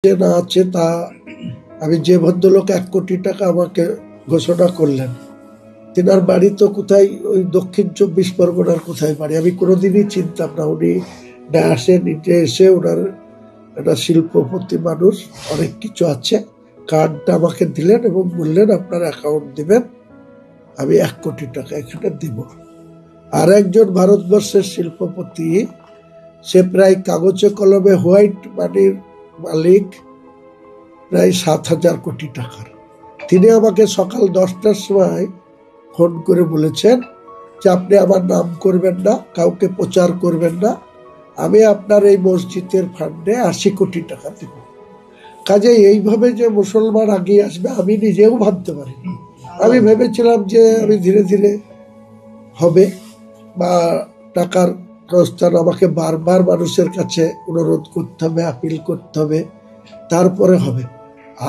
যে না আছে তা আমি যে ভদ্রলোক 1 কোটি টাকা আমাকে ঘোষণা করলেন, তেনার বাড়ি তো কোথায় ওই দক্ষিণ 24 পরগনার কোথায় বাড়ি আমি কোনোদিনই চিনতাম না। উনি আসে নিতে এসে ওনার একটা শিল্পপতি মানুষ, অনেক কিছু আছে, কার্ডটা আমাকে দিলেন এবং বললেন আপনার অ্যাকাউন্ট দিবেন, আমি 1 কোটি টাকা এখানে দিব। আর একজন ভারতবর্ষের শিল্পপতি, সে প্রায় কাগজে কলমে হোয়াইট মানির মালিক, প্রায় 7,000 কোটি টাকার। তিনি আমাকে সকাল 10টার সময় ফোন করে বলেছেন যে আপনি আমার নাম করবেন না, কাউকে প্রচার করবেন না, আমি আপনার এই মসজিদের ফান্ডে 80 কোটি টাকা দেব। কাজে এইভাবে যে মুসলমান আগিয়ে আসবে আমি নিজেও ভাবতে পারিনি। আমি ভেবেছিলাম যে আমি ধীরে ধীরে হবে, বা টাকার প্রস্থান আমাকে বারবার মানুষের কাছে অনুরোধ করতে হবে, আপিল করতে হবে, তারপরে হবে।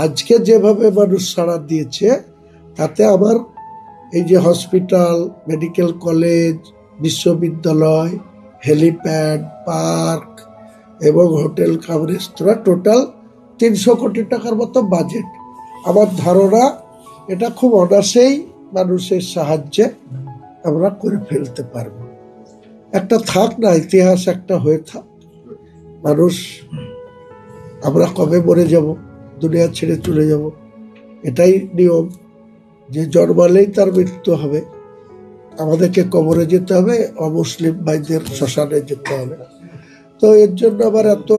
আজকে যেভাবে মানুষ সাড়া দিয়েছে তাতে আমার এই যে হসপিটাল, মেডিকেল কলেজ, বিশ্ববিদ্যালয়, হেলিপ্যাড, পার্ক এবং হোটেল কাম রেস্তোরাঁ, টোটাল 300 কোটি টাকার মতো বাজেট। আমার ধারণা এটা খুব অনায়াসেই মানুষের সাহায্যে আমরা করে ফেলতে পারব। একটা থাক না, ইতিহাস একটা হয়ে থাক। মানুষ, আমরা কবে মরে যাব, দুনিয়া ছেড়ে চলে যাব, এটাই নিয়ম যে জন্মালেই তার মৃত্যু হবে। আমাদেরকে কবরে যেতে হবে, অমুসলিম ভাইদের শ্মশানে যেতে হবে। তো এর জন্য আবার এত